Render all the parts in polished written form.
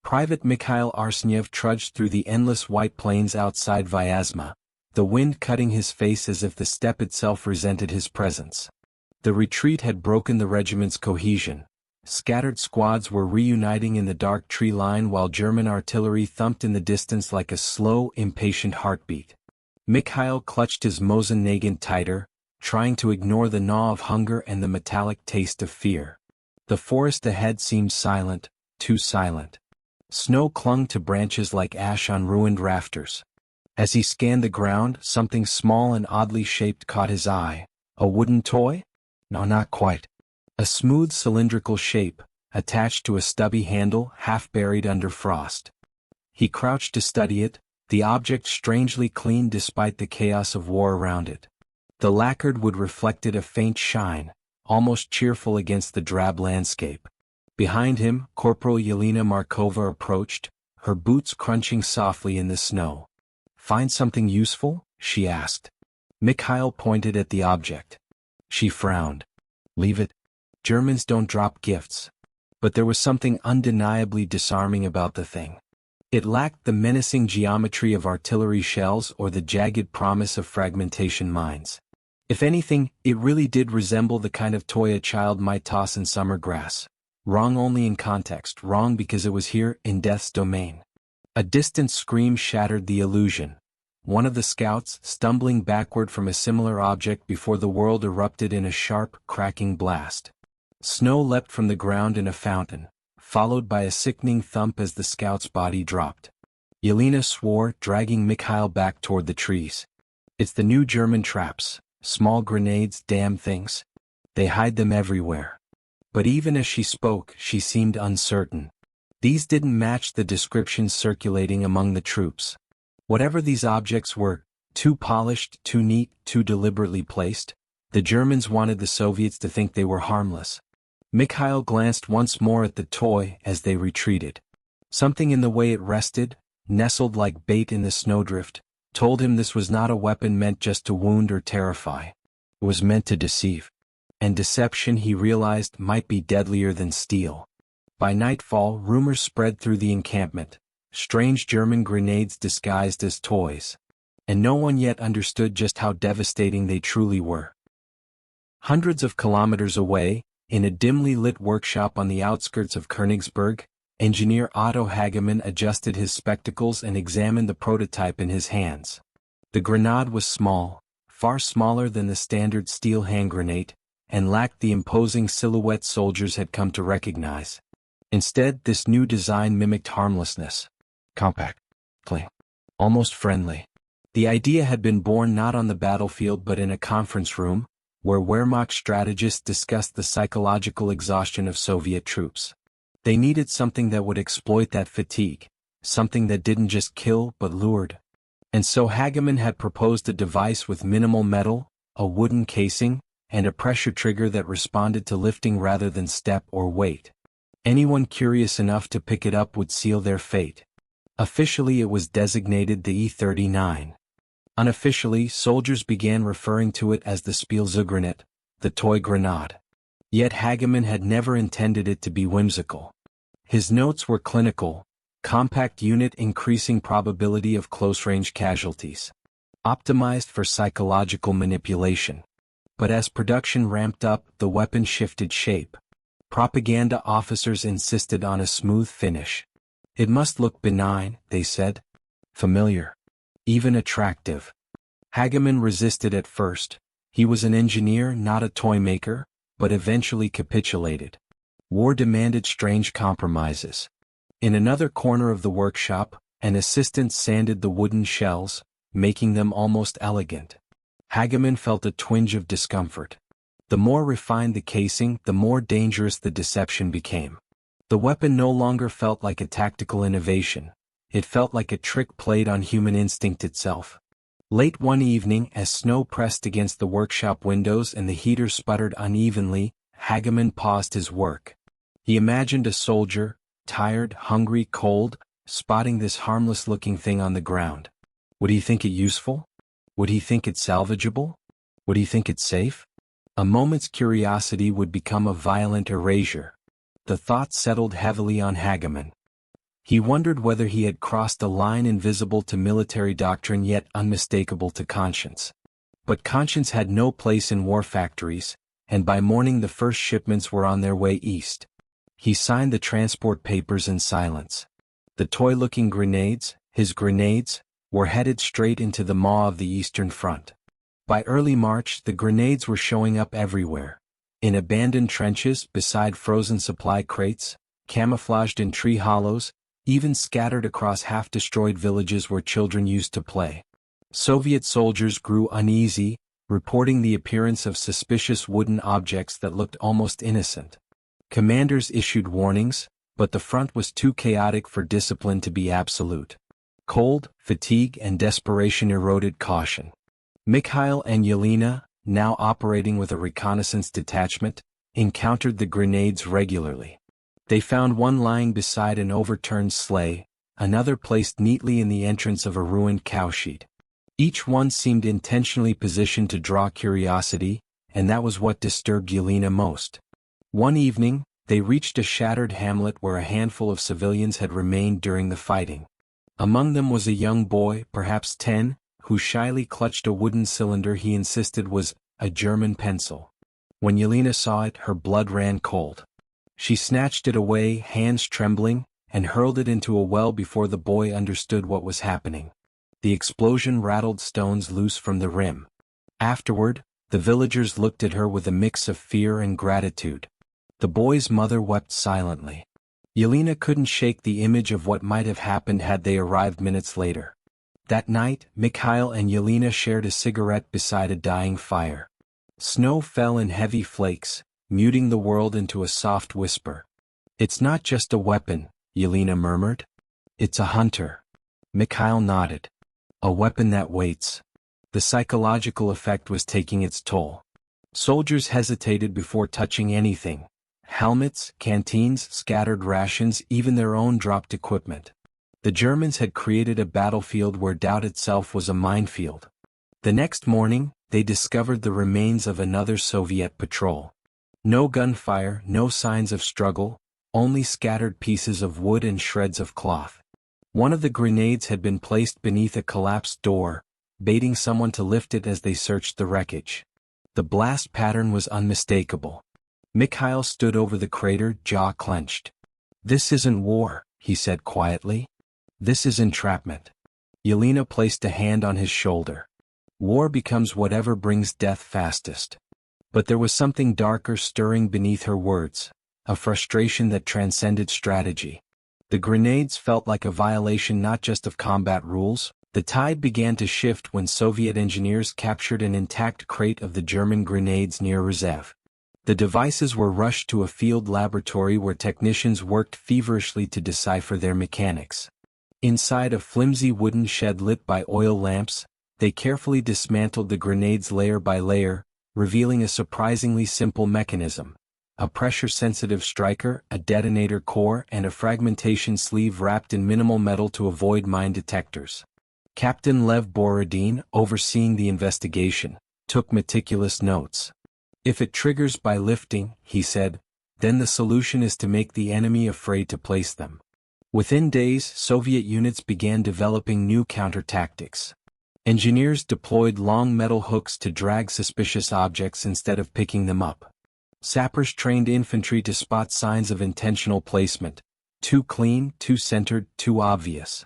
Private Mikhail Arsenyev trudged through the endless white plains outside Vyazma, the wind cutting his face as if the steppe itself resented his presence. The retreat had broken the regiment's cohesion. Scattered squads were reuniting in the dark tree line while German artillery thumped in the distance like a slow, impatient heartbeat. Mikhail clutched his Mosin Nagant tighter, trying to ignore the gnaw of hunger and the metallic taste of fear. The forest ahead seemed silent, too silent. Snow clung to branches like ash on ruined rafters. As he scanned the ground, something small and oddly shaped caught his eye. A wooden toy? No, not quite. A smooth cylindrical shape, attached to a stubby handle half buried under frost. He crouched to study it, the object strangely clean despite the chaos of war around it. The lacquered wood reflected a faint shine, almost cheerful against the drab landscape. Behind him, Corporal Yelena Markova approached, her boots crunching softly in the snow. "Find something useful?" she asked. Mikhail pointed at the object. She frowned. "Leave it. Germans don't drop gifts." But there was something undeniably disarming about the thing. It lacked the menacing geometry of artillery shells or the jagged promise of fragmentation mines. If anything, it really did resemble the kind of toy a child might toss in summer grass. Wrong only in context, wrong because it was here, in death's domain. A distant scream shattered the illusion. One of the scouts, stumbling backward from a similar object before the world erupted in a sharp, cracking blast. Snow leapt from the ground in a fountain, followed by a sickening thump as the scout's body dropped. Yelena swore, dragging Mikhail back toward the trees. "It's the new German traps, small grenades, damn things. They hide them everywhere." But even as she spoke, she seemed uncertain. These didn't match the descriptions circulating among the troops. Whatever these objects were, too polished, too neat, too deliberately placed, the Germans wanted the Soviets to think they were harmless. Mikhail glanced once more at the toy as they retreated. Something in the way it rested, nestled like bait in the snowdrift, told him this was not a weapon meant just to wound or terrify. It was meant to deceive. And deception, he realized, might be deadlier than steel. By nightfall, rumors spread through the encampment. Strange German grenades disguised as toys. And no one yet understood just how devastating they truly were. Hundreds of kilometers away, in a dimly lit workshop on the outskirts of Königsberg, engineer Otto Hagemann adjusted his spectacles and examined the prototype in his hands. The grenade was small, far smaller than the standard steel hand grenade, and lacked the imposing silhouette soldiers had come to recognize. Instead, this new design mimicked harmlessness. Compact, clean, almost friendly. The idea had been born not on the battlefield but in a conference room, where Wehrmacht strategists discussed the psychological exhaustion of Soviet troops. They needed something that would exploit that fatigue, something that didn't just kill but lured. And so Hagemann had proposed a device with minimal metal, a wooden casing, and a pressure trigger that responded to lifting rather than step or weight. Anyone curious enough to pick it up would seal their fate. Officially it was designated the E-39. Unofficially, soldiers began referring to it as the Spielzeugranate, the toy grenade. Yet Hagemann had never intended it to be whimsical. His notes were clinical: compact unit increasing probability of close-range casualties. Optimized for psychological manipulation. But as production ramped up, the weapon shifted shape. Propaganda officers insisted on a smooth finish. It must look benign, they said. Familiar. Even attractive. Hagemann resisted at first. He was an engineer, not a toy maker, but eventually capitulated. War demanded strange compromises. In another corner of the workshop, an assistant sanded the wooden shells, making them almost elegant. Hagemann felt a twinge of discomfort. The more refined the casing, the more dangerous the deception became. The weapon no longer felt like a tactical innovation. It felt like a trick played on human instinct itself. Late one evening, as snow pressed against the workshop windows and the heater sputtered unevenly, Hagemann paused his work. He imagined a soldier, tired, hungry, cold, spotting this harmless-looking thing on the ground. Would he think it useful? Would he think it salvageable? Would he think it safe? A moment's curiosity would become a violent erasure. The thought settled heavily on Hagemann. He wondered whether he had crossed a line invisible to military doctrine yet unmistakable to conscience. But conscience had no place in war factories, and by morning the first shipments were on their way east. He signed the transport papers in silence. The toy-looking grenades, his grenades, were headed straight into the maw of the Eastern Front. By early March the grenades were showing up everywhere. In abandoned trenches, beside frozen supply crates, camouflaged in tree hollows, even scattered across half-destroyed villages where children used to play. Soviet soldiers grew uneasy, reporting the appearance of suspicious wooden objects that looked almost innocent. Commanders issued warnings, but the front was too chaotic for discipline to be absolute. Cold, fatigue, and desperation eroded caution. Mikhail and Yelena, now operating with a reconnaissance detachment, encountered the grenades regularly. They found one lying beside an overturned sleigh, another placed neatly in the entrance of a ruined cowshed. Each one seemed intentionally positioned to draw curiosity, and that was what disturbed Yelena most. One evening, they reached a shattered hamlet where a handful of civilians had remained during the fighting. Among them was a young boy, perhaps 10, who shyly clutched a wooden cylinder he insisted was a German pencil. When Yelena saw it, her blood ran cold. She snatched it away, hands trembling, and hurled it into a well before the boy understood what was happening. The explosion rattled stones loose from the rim. Afterward, the villagers looked at her with a mix of fear and gratitude. The boy's mother wept silently. Yelena couldn't shake the image of what might have happened had they arrived minutes later. That night, Mikhail and Yelena shared a cigarette beside a dying fire. Snow fell in heavy flakes, muting the world into a soft whisper. "It's not just a weapon," Yelena murmured. "It's a hunter." Mikhail nodded. "A weapon that waits." The psychological effect was taking its toll. Soldiers hesitated before touching anything. Helmets, canteens, scattered rations, even their own dropped equipment. The Germans had created a battlefield where doubt itself was a minefield. The next morning, they discovered the remains of another Soviet patrol. No gunfire, no signs of struggle, only scattered pieces of wood and shreds of cloth. One of the grenades had been placed beneath a collapsed door, baiting someone to lift it as they searched the wreckage. The blast pattern was unmistakable. Mikhail stood over the crater, jaw clenched. "This isn't war," he said quietly. "This is entrapment." Yelena placed a hand on his shoulder. "War becomes whatever brings death fastest." But there was something darker stirring beneath her words, a frustration that transcended strategy. The grenades felt like a violation not just of combat rules. The tide began to shift when Soviet engineers captured an intact crate of the German grenades near Rzhev. The devices were rushed to a field laboratory where technicians worked feverishly to decipher their mechanics. Inside a flimsy wooden shed lit by oil lamps, they carefully dismantled the grenades layer by layer, revealing a surprisingly simple mechanism: a pressure-sensitive striker, a detonator core, and a fragmentation sleeve wrapped in minimal metal to avoid mine detectors. Captain Lev Borodin, overseeing the investigation, took meticulous notes. "If it triggers by lifting," he said, "then the solution is to make the enemy afraid to place them." Within days, Soviet units began developing new counter-tactics. Engineers deployed long metal hooks to drag suspicious objects instead of picking them up. Sappers trained infantry to spot signs of intentional placement: too clean, too centered, too obvious.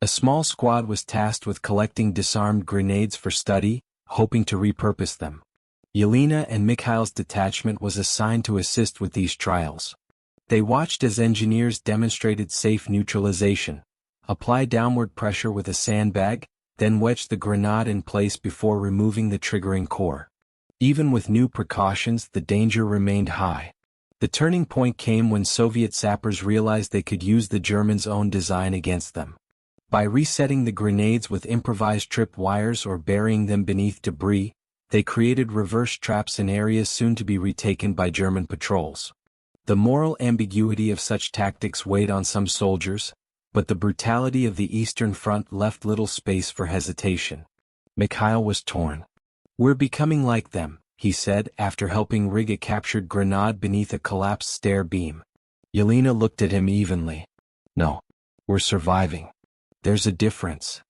A small squad was tasked with collecting disarmed grenades for study, hoping to repurpose them. Yelena and Mikhail's detachment was assigned to assist with these trials. They watched as engineers demonstrated safe neutralization: apply downward pressure with a sandbag, then wedge the grenade in place before removing the triggering core. Even with new precautions, the danger remained high. The turning point came when Soviet sappers realized they could use the Germans' own design against them. By resetting the grenades with improvised trip wires or burying them beneath debris, they created reverse traps in areas soon to be retaken by German patrols. The moral ambiguity of such tactics weighed on some soldiers, but the brutality of the Eastern Front left little space for hesitation. Mikhail was torn. "We're becoming like them," he said after helping rig a captured grenade beneath a collapsed stair beam. Yelena looked at him evenly. "No. We're surviving. There's a difference.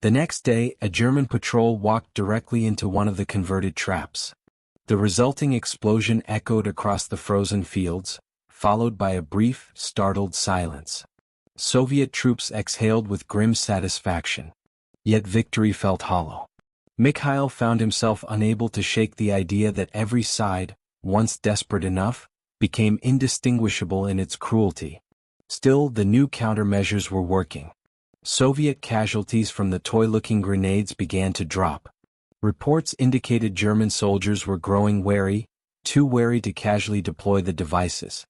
The next day, a German patrol walked directly into one of the converted traps. The resulting explosion echoed across the frozen fields, followed by a brief, startled silence. Soviet troops exhaled with grim satisfaction. Yet victory felt hollow. Mikhail found himself unable to shake the idea that every side, once desperate enough, became indistinguishable in its cruelty. Still, the new countermeasures were working. Soviet casualties from the toy-looking grenades began to drop. Reports indicated German soldiers were growing wary, too wary to casually deploy the devices.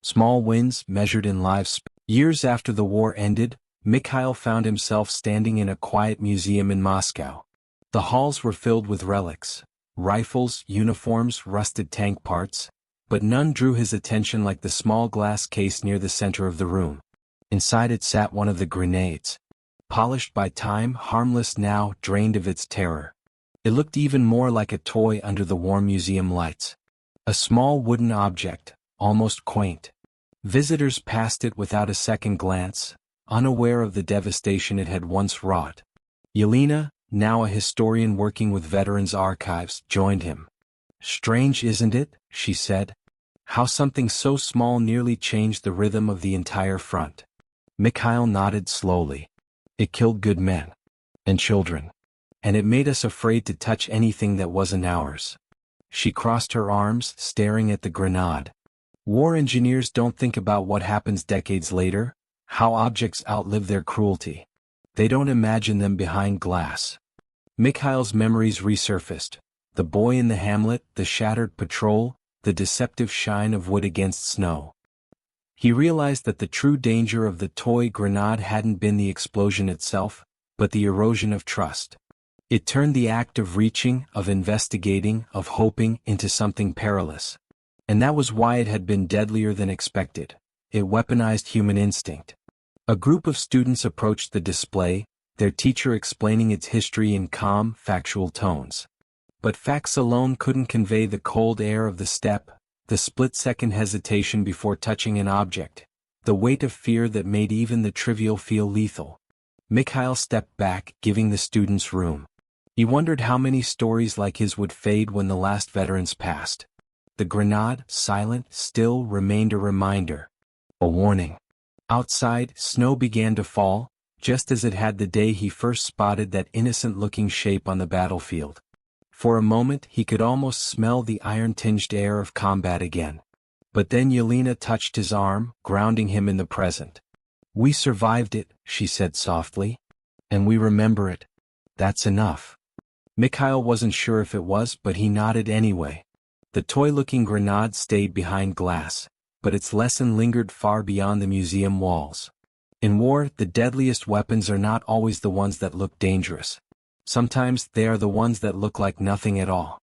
Small wins measured in lives. Years after the war ended, Mikhail found himself standing in a quiet museum in Moscow. The halls were filled with relics, rifles, uniforms, rusted tank parts, but none drew his attention like the small glass case near the center of the room. Inside it sat one of the grenades. Polished by time, harmless now, drained of its terror. It looked even more like a toy under the warm museum lights. A small wooden object, almost quaint. Visitors passed it without a second glance, unaware of the devastation it had once wrought. Yelena, now a historian working with Veterans Archives, joined him. "Strange, isn't it?" she said. "How something so small nearly changed the rhythm of the entire front." Mikhail nodded slowly. "It killed good men. And children. And it made us afraid to touch anything that wasn't ours." She crossed her arms, staring at the grenade. War engineers don't think about what happens decades later, how objects outlive their cruelty. They don't imagine them behind glass. Mikhail's memories resurfaced. The boy in the hamlet, the shattered patrol, the deceptive shine of wood against snow. He realized that the true danger of the toy grenade hadn't been the explosion itself, but the erosion of trust. It turned the act of reaching, of investigating, of hoping into something perilous. And that was why it had been deadlier than expected. It weaponized human instinct. A group of students approached the display, their teacher explaining its history in calm, factual tones. But facts alone couldn't convey the cold air of the steppe, the split-second hesitation before touching an object, the weight of fear that made even the trivial feel lethal. Mikhail stepped back, giving the students room. He wondered how many stories like his would fade when the last veterans passed. The grenade, silent, still, remained a reminder. A warning. Outside, snow began to fall, just as it had the day he first spotted that innocent-looking shape on the battlefield. For a moment he could almost smell the iron-tinged air of combat again. But then Yelena touched his arm, grounding him in the present. "We survived it," she said softly. "And we remember it. That's enough." Mikhail wasn't sure if it was, but he nodded anyway. The toy-looking grenade stayed behind glass, but its lesson lingered far beyond the museum walls. In war, the deadliest weapons are not always the ones that look dangerous. Sometimes they are the ones that look like nothing at all.